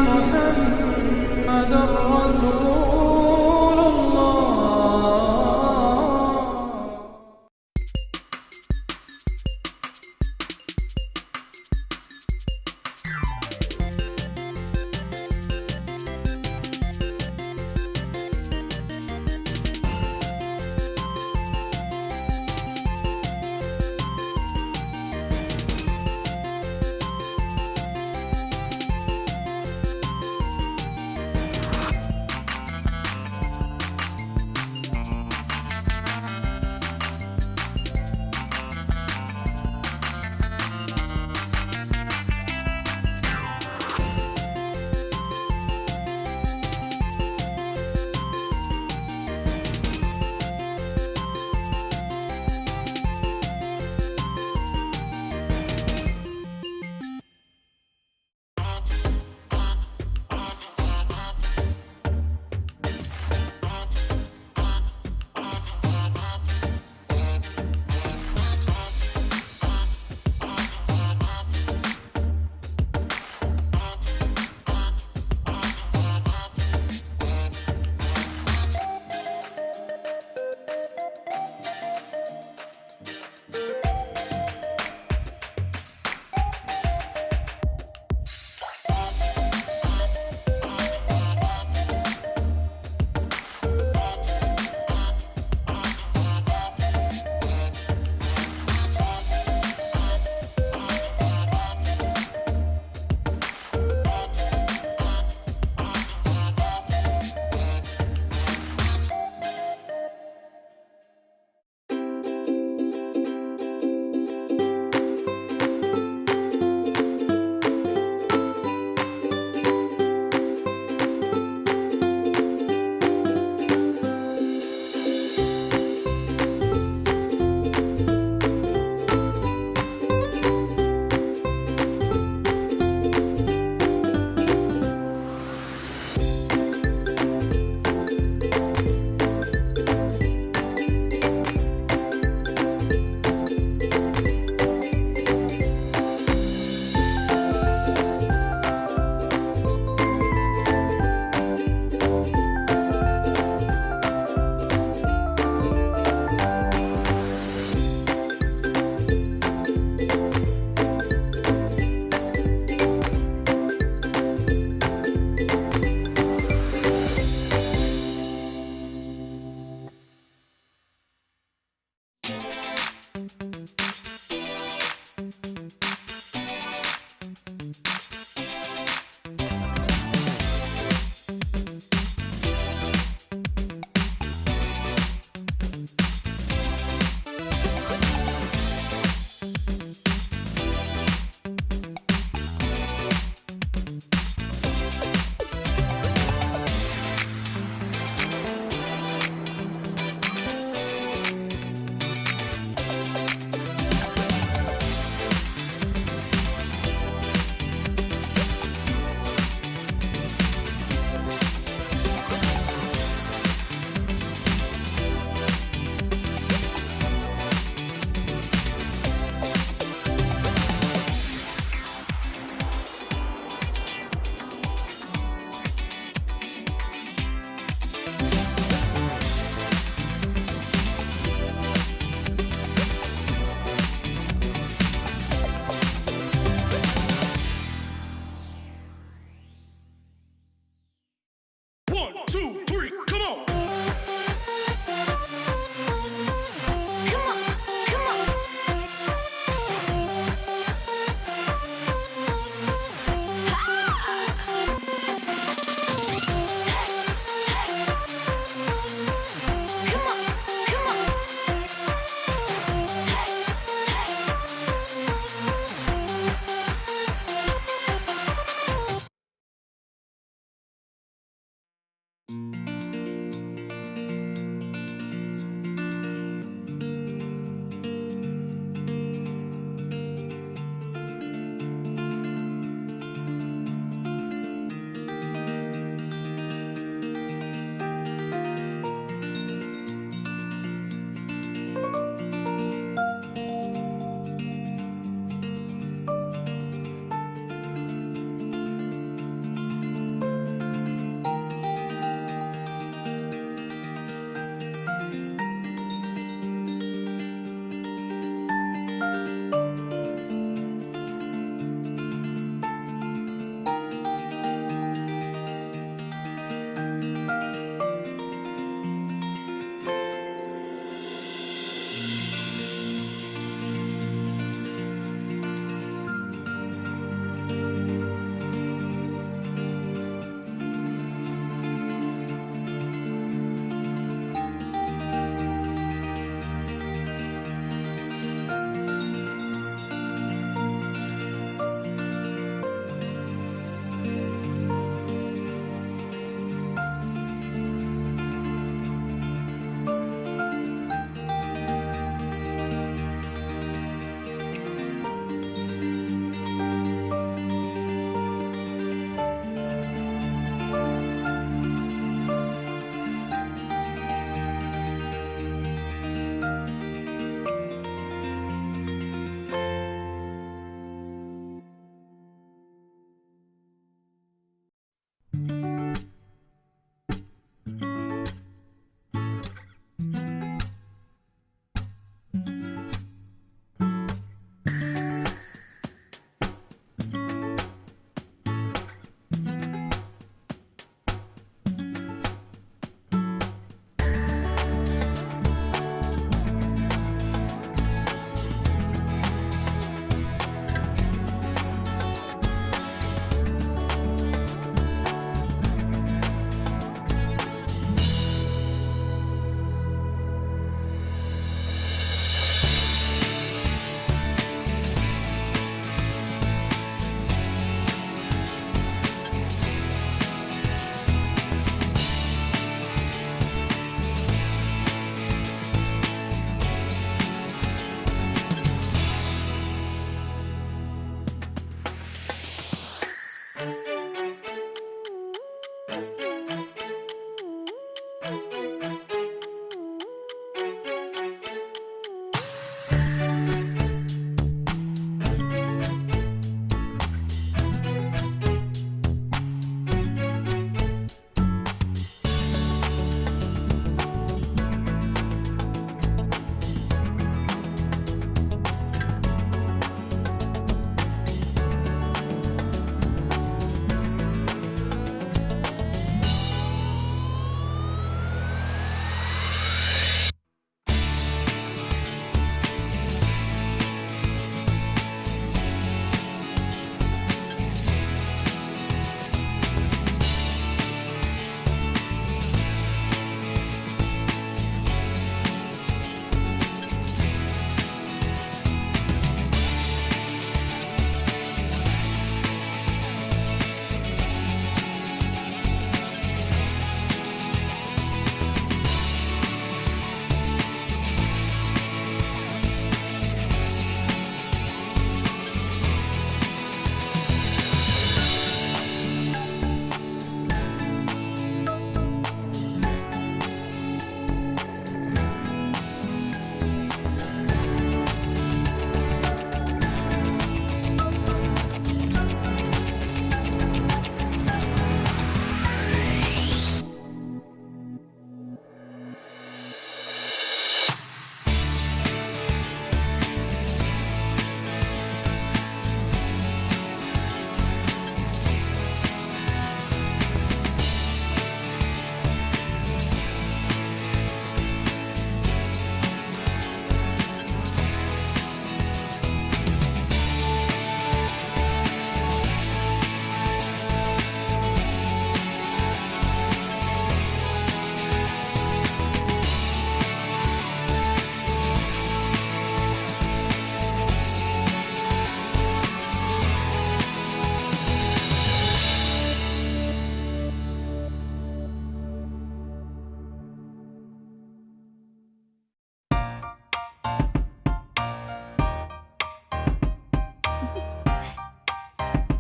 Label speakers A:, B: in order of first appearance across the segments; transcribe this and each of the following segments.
A: محمد رسول الله.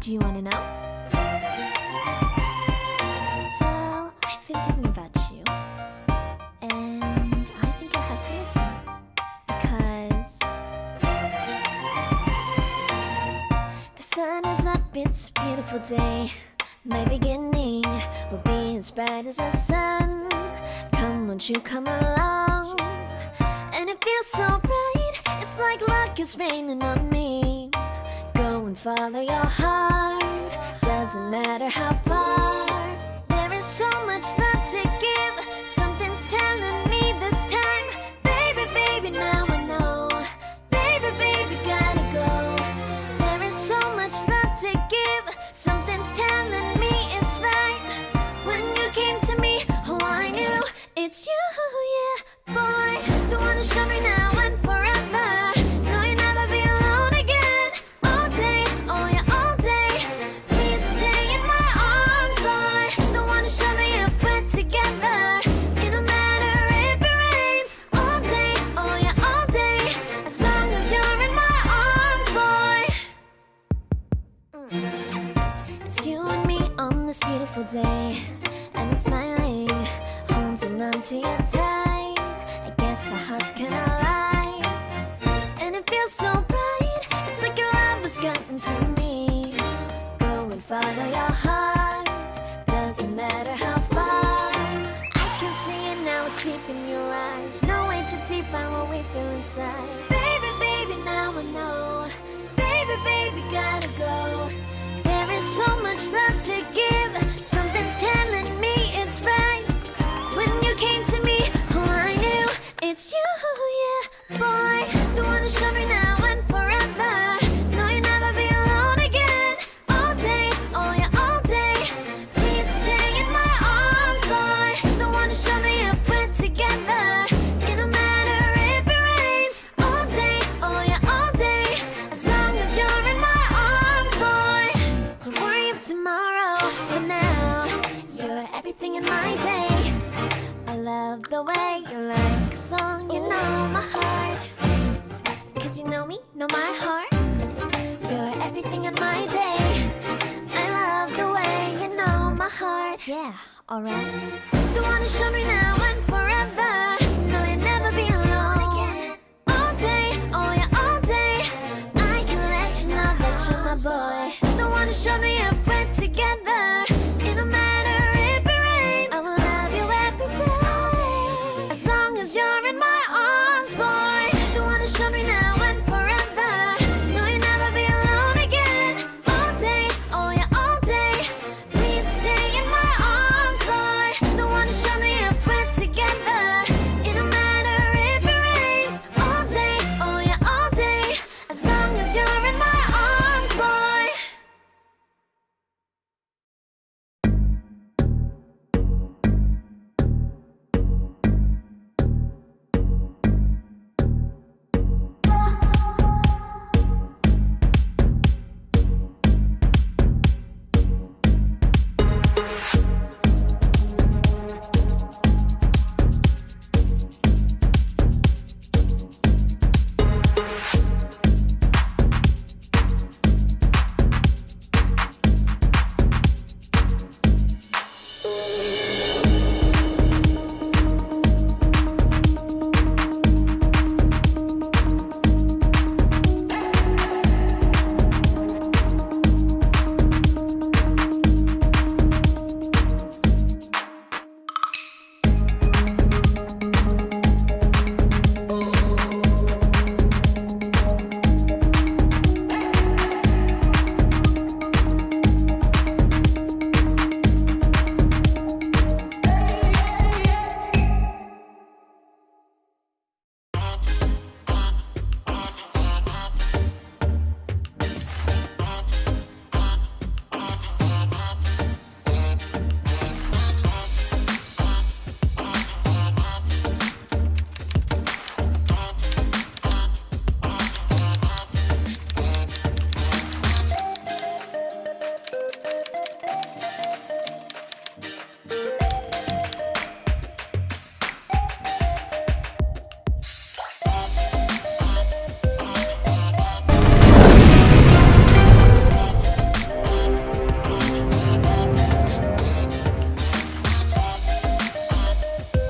B: Do you want to know? Well, I've been thinking about you, and I think you'll have to listen, because the sun is up, it's a beautiful day. My beginning will be as bright as the sun. Come, won't you come along? And it feels so bright, it's like luck is raining on me. Go and follow your heart, doesn't matter how far. There is so much love to give, something's telling me this time. Baby, baby, now I day, and he's smiling, holding on to you tight. I guess our hearts can align, and it feels so bright. It's like your love has gotten to me. Go and follow your heart, doesn't matter how far. I can see it now, it's deep in your eyes. No way to define what we feel inside. Baby, baby, now I know. Baby, baby, gotta go. There is so much love to give. Something's telling me it's right. When you came to me, oh, I knew it's you, yeah, boy. The one to show me now and forever. No, you'll never be alone again. All day, oh yeah, all day. Please stay in my arms, boy. The one to show me if we're together. It don't matter if it rains. All day, oh yeah, all day. As long as you're in my arms, boy. Don't worry of tomorrow. For now, you're everything in my day. I love the way you like a song, you know my heart. Cause you know me, know my heart. You're everything in my day. I love the way you know my heart. Yeah, alright. The one to show me now and forever. No, you'll never be alone again. All day, oh yeah, all day. I can let you know that you're my boy. The one to show me if we're together. It don't matter if it rains. I will love you every day. As long as you're in my arms, boy.